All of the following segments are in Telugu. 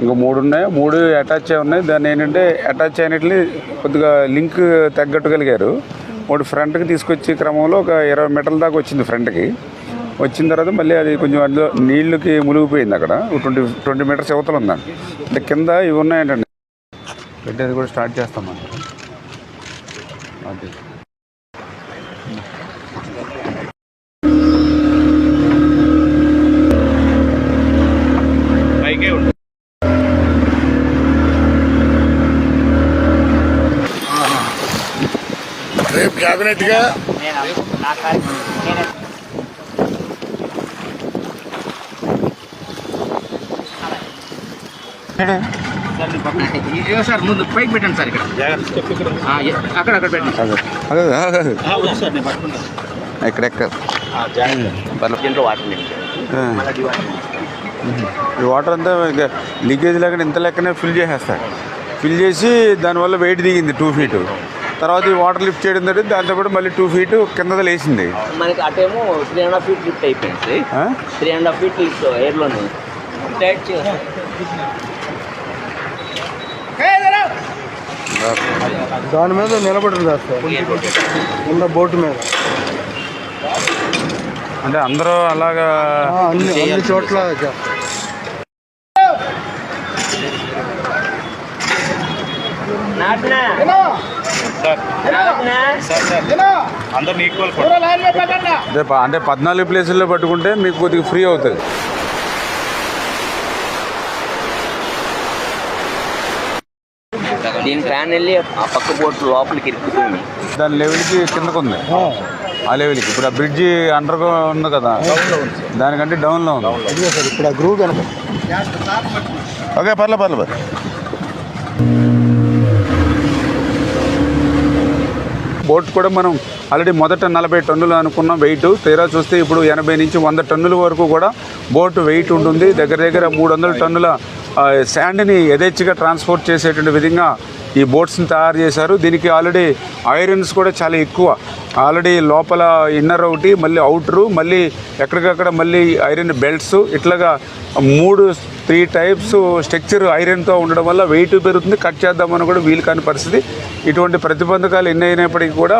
ఇంకా 3 ఉన్నాయి, 3 అటాచ్ ఉన్నాయి. దాన్ని ఏంటంటే అటాచ్ అయినట్లు కొద్దిగా లింక్ తగ్గట్టుగలిగారు. ఒకటి ఫ్రంట్కి తీసుకొచ్చే క్రమంలో ఒక 20 మీటర్ల దాకా వచ్చింది ఫ్రంట్కి. వచ్చిన తర్వాత మళ్ళీ అది కొంచెం అందులో నీళ్ళకి మునిగిపోయింది. అక్కడ 20 మీటర్స్ యువతలు ఉందండి. అంటే కింద ఇవి ఉన్నాయంటండి. పెట్టేది కూడా స్టార్ట్ చేస్తామండి. అది రేపు క్యాబినెట్గా సార్ ముందు పైకి పెట్టండి సార్. ఇక్కడ అక్కడ పెట్టండి ఎక్కడెక్కడ ఈ వాటర్ అంతా లీకేజ్ లేకుండా ఇంత లెక్కనే ఫిల్ చేసేస్తారు. ఫిల్ చేసి దానివల్ల వెయిట్ దిగింది 2 feet. తర్వాత ఈ వాటర్ లిఫ్ట్ చేయడం జరిగింది. దాంతోపాటు మళ్ళీ 2 feet కింద లేచింది. మనకి అటేమో 3.5 feet లిఫ్ట్ అయిపోయింది. 3.5 feet లిఫ్ట్ ఎయిర్లోనే దాని మీద నిలబడి ఉన్న బోటు మీద. అంటే అందరూ అలాగా అన్ని చోట్ల అంటే 14 ప్లేసుల్లో పట్టుకుంటే మీకు కొద్దిగా ఫ్రీ అవుతుంది. దీని ఫ్యాన్ వెళ్ళి ఆ పక్క బోట్ లోపలికి ఇరుక్కుపోయింది. దాని లెవెల్కి కిందకు ఉంది. ఆ లెవెల్కి ఇప్పుడు ఆ బ్రిడ్జి అండర్ ఉంది కదా, దానికంటే డౌన్లో ఉంది. ఇప్పుడు ఆ గ్రూప్ ఓకే పర్లేదు. బోట్ కూడా మనం ఆల్రెడీ మొదట 40 టన్నులు అనుకున్న వెయిట్, తీరా చూస్తే ఇప్పుడు 80 నుంచి 100 టన్నుల వరకు కూడా బోట్ వెయిట్ ఉంటుంది. దగ్గర 300 టన్నుల శాండ్ని యథేచ్ఛగా ట్రాన్స్పోర్ట్ చేసేటువంటి విధంగా ఈ బోట్స్ని తయారు చేశారు. దీనికి ఆల్రెడీ ఐరన్స్ కూడా చాలా ఎక్కువ. ఆల్రెడీ లోపల ఇన్నర్ ఒకటి, మళ్ళీ అవుటరు, మళ్ళీ ఎక్కడికక్కడ మళ్ళీ ఐరన్ బెల్ట్స్, ఇట్లాగా 3 టైప్స్ స్ట్రక్చర్ ఐరన్తో ఉండడం వల్ల వెయిట్ పెరుగుతుంది. కట్ చేద్దామని కూడా వీలు కాని పరిస్థితి. ఇటువంటి ప్రతిబంధకాలు ఎన్ని అయినప్పటికీ కూడా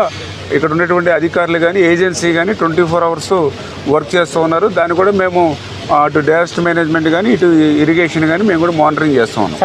ఇక్కడ ఉన్నటువంటి అధికారులు కానీ ఏజెన్సీ కానీ 24 hours వర్క్ చేస్తూ ఉన్నారు. దాన్ని కూడా మేము అటు డిజాస్టర్ మేనేజ్మెంట్ కానీ ఇటు ఇరిగేషన్ కానీ మేము కూడా మానిటరింగ్ చేస్తూ ఉన్నాం.